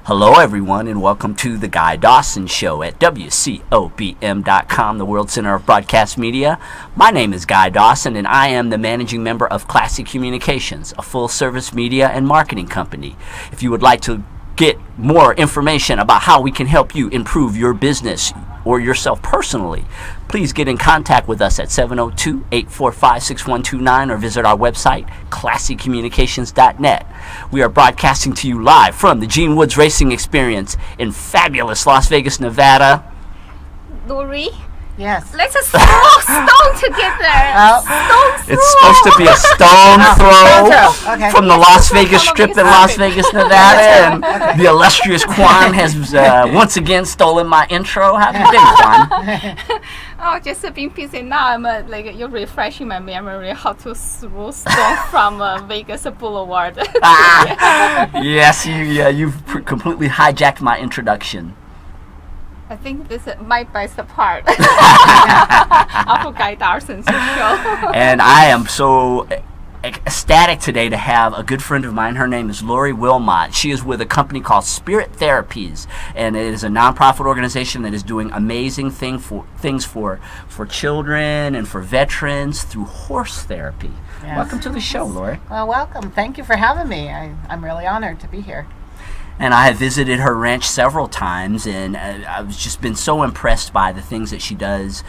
Hello, everyone, and welcome to the Guy Dawson Show at WCOBM.com, the World Center of Broadcast Media. My name is Guy Dawson, and I am the managing member of Classic Communications, a full-service media and marketing company. If you would like to get more information about how we can help you improve your business or yourself personally, please get in contact with us at 702-845-6129 or visit our website, classiccommunications.net. We are broadcasting to you live from the Gene Woods Racing Experience in fabulous Las Vegas, Nevada. Lori? Yes. Let's just throw stone together. It's supposed to be a stone throw Okay. from the Las Vegas Strip in Las Vegas, Nevada, and the illustrious Quan has once again stolen my intro. How have you been, Quan? Oh, just being busy now. I'm you're refreshing my memory how to throw stone from Vegas Boulevard. Yes, you've completely hijacked my introduction. I think this is my best part of Guy Darson's show. And I am so ecstatic today to have a good friend of mine. Her name is Lori Wilmot. She is with a company called Spirit Therapies, and it is a nonprofit organization that is doing amazing things for children and for veterans through horse therapy. Yes. Welcome to the show, Lori. Well, welcome. Thank you for having me. I'm really honored to be here. And I have visited her ranch several times, and I've just been so impressed by the things that she does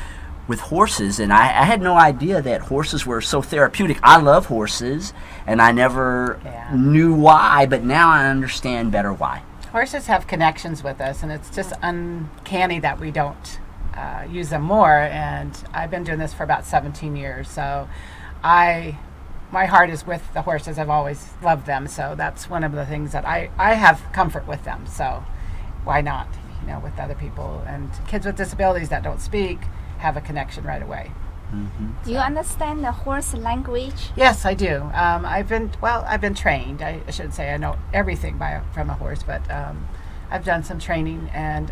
with horses. And I had no idea that horses were so therapeutic. I love horses, and I never knew why, but now I understand better why. Horses have connections with us, and it's just uncanny that we don't use them more. And I've been doing this for about 17 years, so my heart is with the horses. I've always loved them, so that's one of the things that I have comfort with them. So why not, with other people, and kids with disabilities that don't speak have a connection right away. Mm-hmm. Do you understand the horse language? Yes, I do. I've been trained. I shouldn't say I know everything from a horse, but I've done some training, and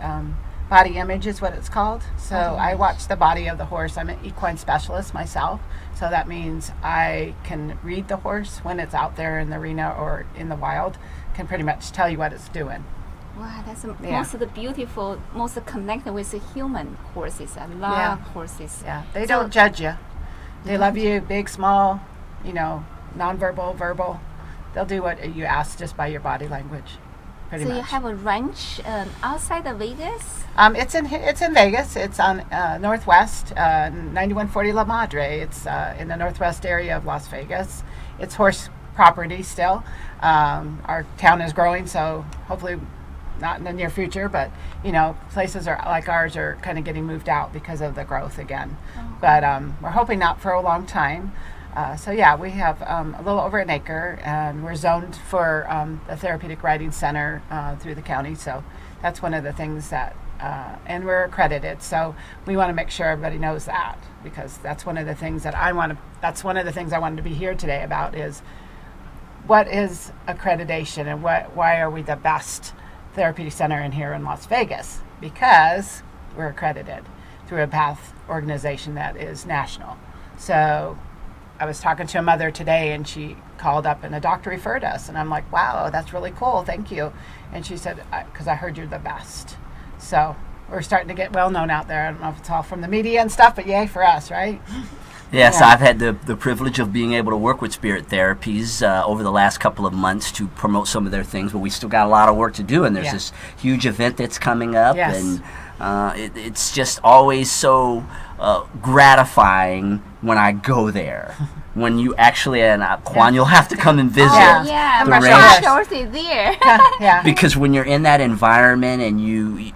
body image is what it's called. So I watch the body of the horse. I'm an equine specialist myself, so that means I can read the horse when it's out there in the arena or in the wild, can pretty much tell you what it's doing. Wow, that's most of the beautiful, most connected with the human horses. I love horses. Yeah, they don't judge you. They love you, big, small, nonverbal, verbal. They'll do what you ask just by your body language. Pretty much. You have a ranch outside of Vegas? It's in Vegas. It's on Northwest, 9140 La Madre. It's in the Northwest area of Las Vegas. It's horse property still. Our town is growing, so hopefully not in the near future, but places like ours are kind of getting moved out because of the growth again. But we're hoping not for a long time. We have a little over an acre, and we're zoned for a therapeutic riding center through the county. So that's one of the things that, and we're accredited. So we want to make sure everybody knows that, because that's one of the things that that's one of the things I wanted to be here today about is what is accreditation and why are we the best therapeutic center in here in Las Vegas? Because we're accredited through a PATH organization that is national. So I was talking to a mother today, and she called up, and a doctor referred us, and I'm like, wow, that's really cool, thank you. And she said, because I heard you're the best. So we're starting to get well known out there. I don't know if it's all from the media and stuff, but yay for us, right? Yes, I've had the privilege of being able to work with Spirit Therapies over the last couple of months to promote some of their things, but we still got a lot of work to do, and there's this huge event that's coming up, and it's just always so gratifying when I go there. When you actually, and Quan, you'll have to come and visit the ranch. There. Because when you're in that environment and you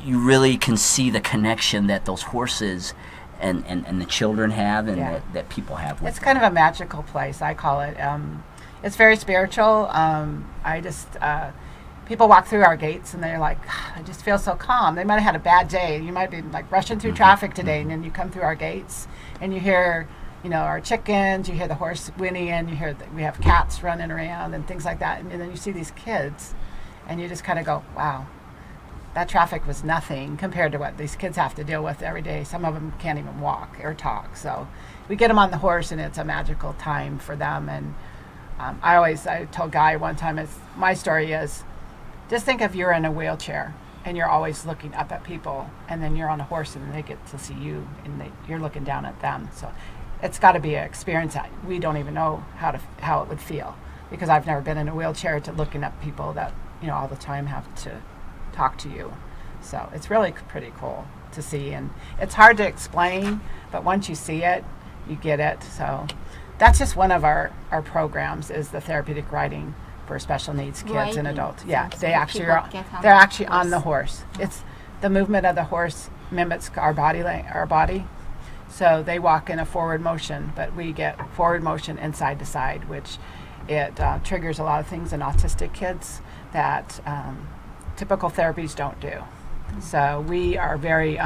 really can see the connection that those horses and the children have, and that people have with It's them. kind of a magical place, I call it. It's very spiritual. People walk through our gates and they're like, I just feel so calm. They might have had a bad day. You might be like rushing through traffic today, and then you come through our gates and you hear, our chickens, you hear the horse whinnying, you hear we have cats running around and things like that. And then you see these kids, and you just kind of go, wow, that traffic was nothing compared to what these kids have to deal with every day. Some of them can't even walk or talk. So we get them on the horse, and it's a magical time for them. And I told Guy one time, my story is, just think if you're in a wheelchair and you're always looking up at people, and then you're on a horse and they get to see you and you're looking down at them. So it's got to be an experience that we don't even know how it would feel, because I've never been in a wheelchair to looking at people that, you know, all the time have to talk to you. So it's really pretty cool to see, and it's hard to explain, but once you see it, you get it. So that's just one of our programs, is the therapeutic riding for special needs kids and adults. Yeah, they're actually on the horse. It's the movement of the horse mimics our body. So they walk in a forward motion, but we get forward motion and side to side, which it triggers a lot of things in autistic kids that typical therapies don't do. So we are very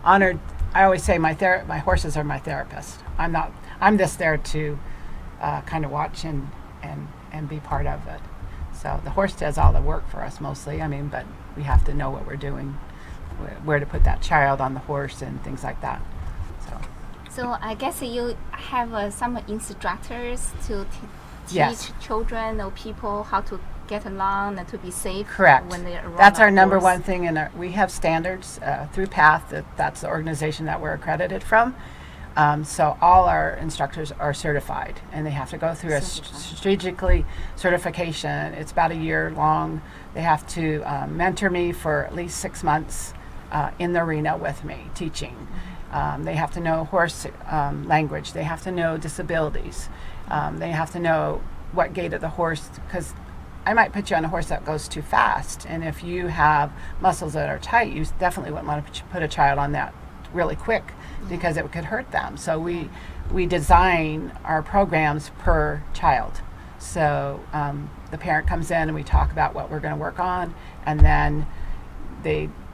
honored. I always say my horses are my therapist. I'm just there to kind of watch and be part of it. So the horse does all the work for us mostly. I mean, but we have to know what we're doing, where to put that child on the horse and things like that. So I guess you have some instructors to teach Yes. children or people how to get along and to be safe. Correct. When they're around That's a our number horse. one thing, and we have standards through PATH. That's the organization that we're accredited from. So all our instructors are certified, and they have to go through a strategically certification. It's about a year long. They have to mentor me for at least 6 months in the arena with me, teaching. They have to know horse language. They have to know disabilities. They have to know what gait of the horse, because I might put you on a horse that goes too fast, and if you have muscles that are tight, you definitely wouldn't want to put a child on that really quick, because it could hurt them. So we design our programs per child. So the parent comes in and we talk about what we're going to work on, and then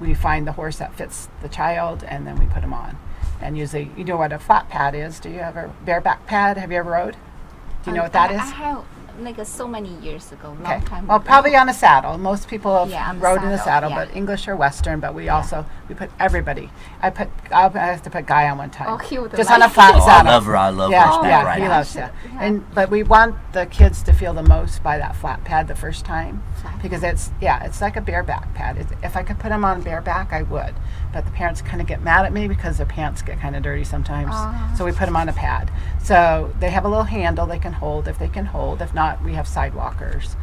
we find the horse that fits the child, and then we put them on. And usually, you know what a flat pad is? Do you have a bareback pad? Have you ever rode? Do you know what that is? I have, like so many years ago, Okay. long time Well, ago. probably on a saddle. Most people have Yeah, on the rode in a saddle, saddle, yeah. but English or Western. But we put everybody. I have to put Guy on one time. Oh, he would just like on a flat Oh, I saddle. love her. I love Yeah, horseback yeah, riding. he loves it. But we want the kids to feel the most by that flat pad the first time, because it's like a bareback pad. If I could put them on bareback, I would. But the parents kind of get mad at me because their pants get kind of dirty sometimes. So we put them on a pad. So they have a little handle they can hold if they can hold. If not, we have sidewalkers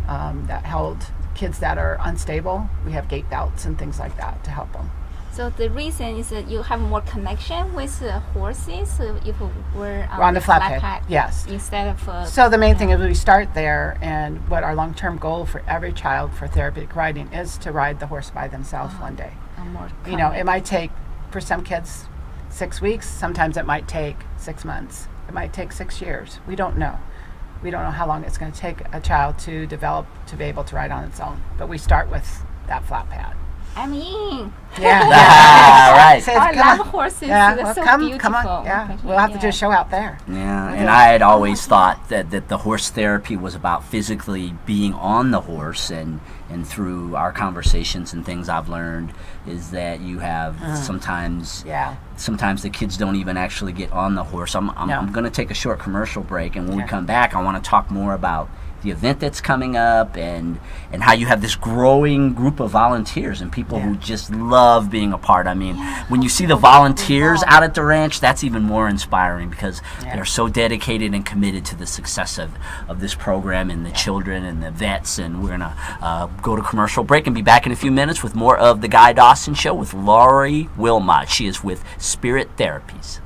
that held kids that are unstable. We have gait belts and things like that to help them. So the reason is that you have more connection with horses if we're On the flat pad, yes. Instead of So the main thing is we start there, and what our long-term goal for every child for therapeutic riding is to ride the horse by themselves one day. more You know, it might take, for some kids, 6 weeks. Sometimes it might take 6 months. It might take 6 years. We don't know. We don't know how long it's going to take a child to develop to be able to ride on its own. But we start with that flat pad. I mean, Yeah. Right. Says, I come love on. horses. Yeah, They're well, so come beautiful. on. Yeah, we'll have to do a show out there. Yeah, and I had always thought that the horse therapy was about physically being on the horse, and through our conversations and things I've learned is that you have sometimes the kids don't even actually get on the horse. I'm going to take a short commercial break, and when we come back, I want to talk more about the event that's coming up and how you have this growing group of volunteers and people who just love being a part. I mean, when you see the volunteers out at the ranch, that's even more inspiring, because they're so dedicated and committed to the success of this program and the children and the vets. And we're going to go to commercial break and be back in a few minutes with more of The Guy Dawson Show with Laurie Wilmot. She is with Spirit Therapies.